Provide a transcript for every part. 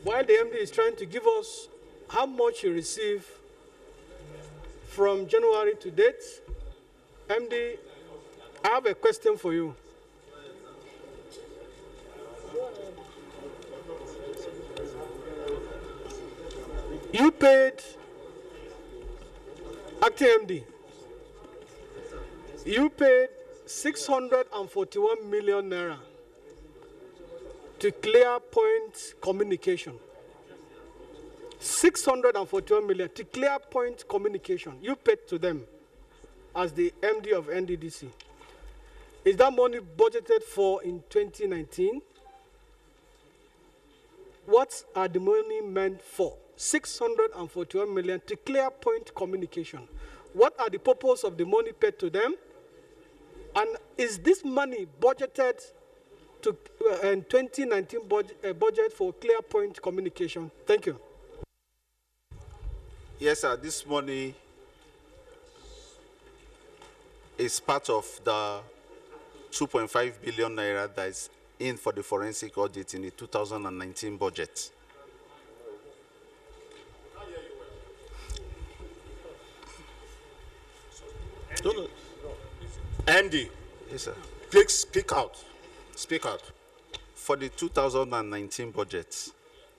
while the MD is trying to give us how much he received from January to date, MD, I have a question for you. You paid, acting MD, you paid 641 million naira to Clair Point Communication. 641 million to Clair Point Communication. You paid to them as the MD of NDDC. Is that money budgeted for in 2019? What are the money meant for? 641 million to Clair Point Communication. What are the purpose of the money paid to them? And is this money budgeted to in 2019 budget for Clair Point Communication? Thank you. Yes, sir. This money is part of the 2.5 billion naira that is in for the forensic audit in the 2019 budget. MD. Yes, sir. Please speak out. Speak out. For the 2019 budget,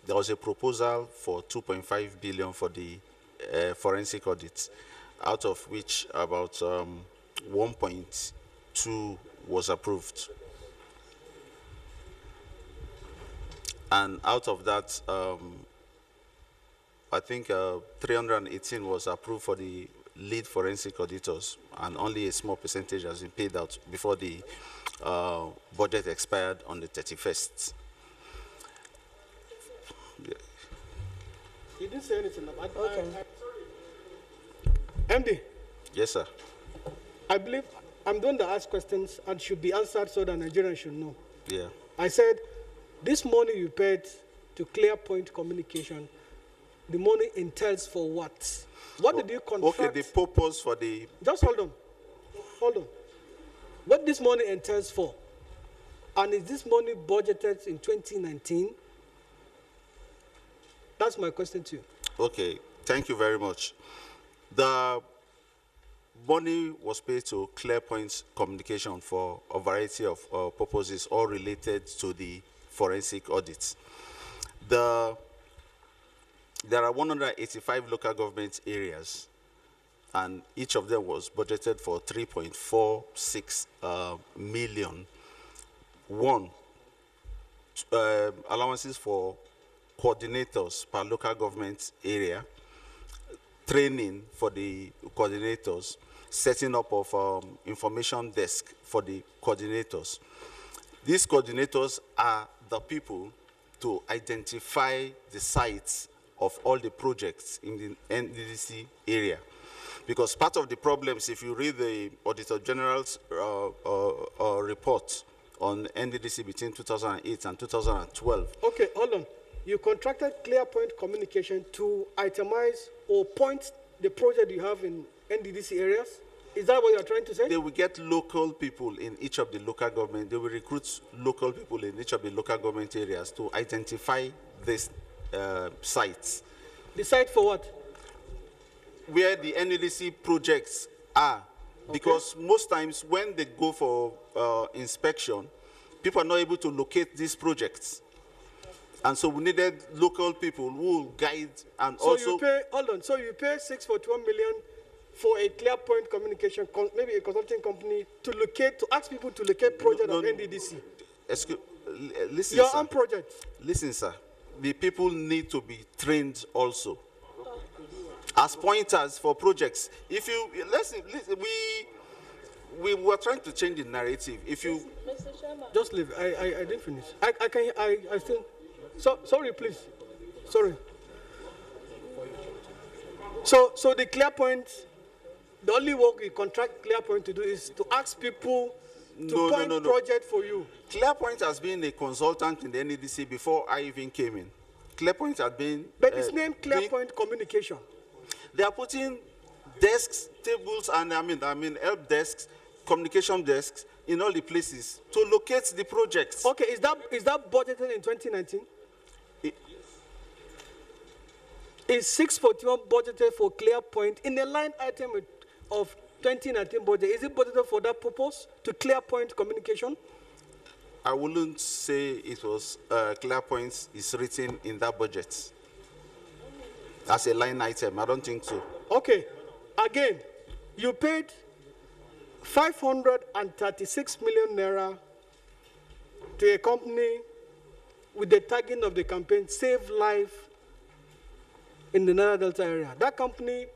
there was a proposal for 2.5 billion for the forensic audit, out of which about 1.2 was approved. And out of that, I think 318 was approved for the lead forensic auditors, and only a small percentage has been paid out before the budget expired on the 31st. Yeah. You didn't say anything about okay. MD. Yes, sir. I believe I'm the one that asks questions and should be answered so that Nigerians should know. Yeah. I said, this money you paid to Clair Point Communication, the money entails for what? What did you contract? Okay, the purpose for the... Just hold on. Hold on. What this money entails for? And is this money budgeted in 2019? That's my question to you. Okay, thank you very much. The money was paid to Clair Point Communication for a variety of purposes, all related to the forensic audits. There are 185 local government areas, and each of them was budgeted for 3.46 million. One, allowances for coordinators per local government area, training for the coordinators, setting up of information desk for the coordinators. These coordinators are the people to identify the sites of all the projects in the NDDC area. Because part of the problems, if you read the Auditor General's report on NDDC between 2008 and 2012. Okay, hold on. You contracted Clair Point Communication to itemize or point the project you have in NDDC areas? Is that what you're trying to say? They will get local people in each of the local government. They will recruit local people in each of the local government areas to identify these sites. The site for what? Where the NDDC projects are. Okay. Because most times when they go for inspection, people are not able to locate these projects. And so we needed local people who will guide and so also... You pay, hold on, so you pay 641 million for a Clair Point Communication, maybe a consulting company, to locate, to ask people to locate project of NDDC. Excuse, listen, your sir. own project. Listen, sir. The people need to be trained also as pointers for projects. If you listen, we were trying to change the narrative. If you just leave, I didn't finish. I still. So sorry, please. Sorry. So the Clair Point, the only work we contract Clair Point to do is to ask people to point project for you. Clair Point has been a consultant in the NDDC before I even came in. Clair Point had been... But it's named Clair Point Communication. They are putting desks, tables, and help desks, communication desks in all the places to locate the projects. Okay, is that budgeted in 2019? Is 641 budgeted for Clair Point in the line item of 2019 budget? Is it budgeted for that purpose, to Clair Point communication? I wouldn't say it was Clair Point is written in that budget as a line item. I don't think so. Okay. Again, you paid 536 million naira to a company with the tagging of the campaign, Save Life in the Niger Delta area. That company,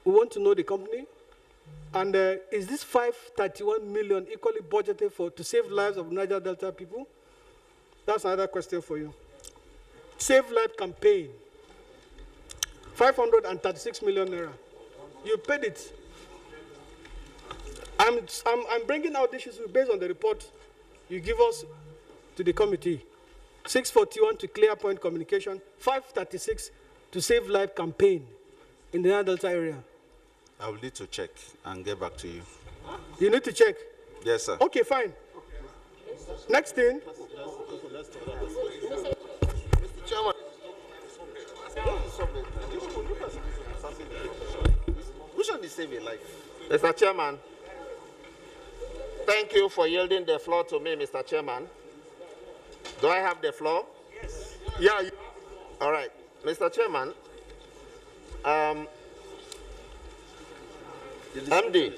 we want to know the company. And is this 531 million equally budgeted for to save lives of Niger Delta people? That's another question for you. Save Life campaign, 536 million naira. You paid it. I'm bringing out issues based on the report you give us to the committee. 641 to Clair Point communication, 536 to Save Life campaign in the Niger Delta area. I will need to check and get back to you. You need to check? Yes, sir. Okay, fine. Next thing. Mr. Chairman. Which one is saving life? Mr. Chairman, thank you for yielding the floor to me, Mr. Chairman. Do I have the floor? Yes. Yeah. All right. Mr. Chairman, MD,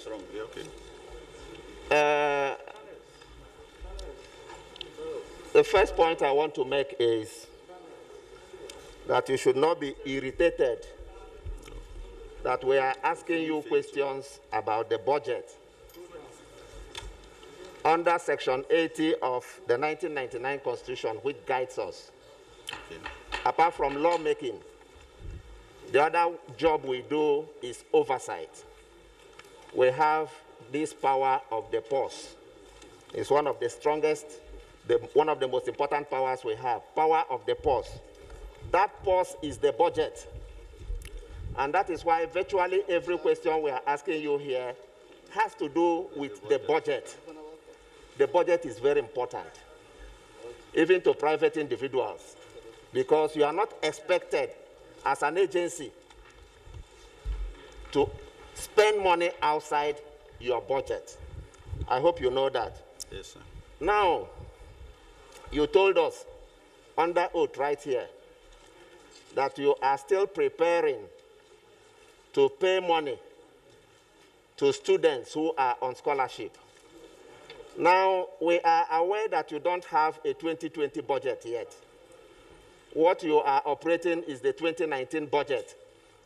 the first point I want to make is that you should not be irritated that we are asking you questions about the budget. Under Section 80 of the 1999 Constitution, which guides us, apart from lawmaking, the other job we do is oversight. We have this power of the purse. It's one of the strongest, one of the most important powers we have, power of the purse. That purse is the budget. And that is why virtually every question we are asking you here has to do with the budget. The budget is very important, even to private individuals, because you are not expected as an agency to spend money outside your budget. I hope you know that. Yes, sir. Now, you told us under oath right here that you are still preparing to pay money to students who are on scholarship. Now, we are aware that you don't have a 2020 budget yet. What you are operating is the 2019 budget,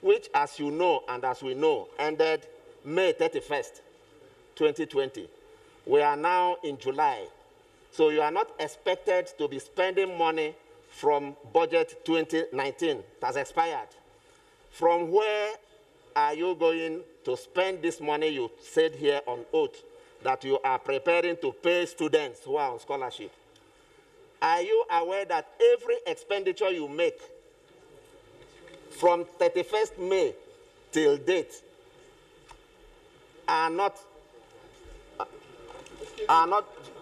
which, as you know and as we know, ended May 31st, 2020. We are now in July. So you are not expected to be spending money from budget 2019. It has expired. From where are you going to spend this money you said here on oath that you are preparing to pay students who are on scholarship? Are you aware that every expenditure you make from 31st May till date are not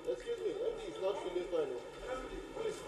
Excuse me, MD is not feeling fine. Please.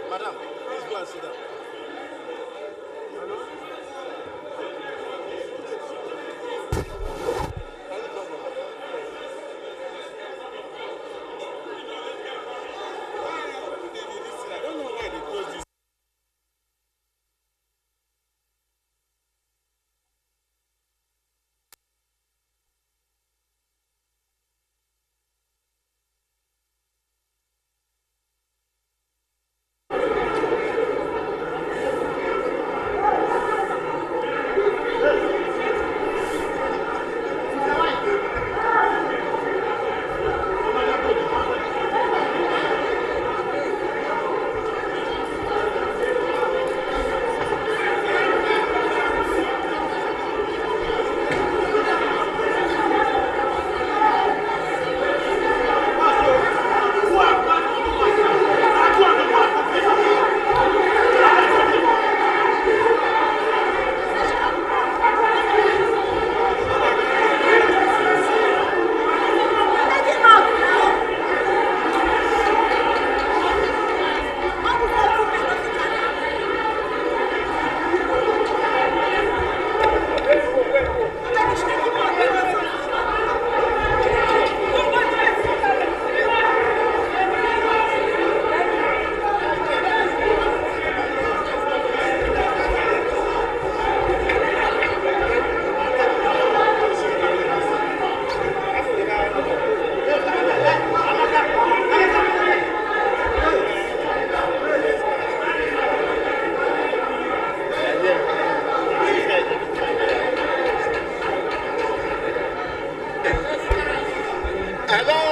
Madam, please go and sit down. Hello?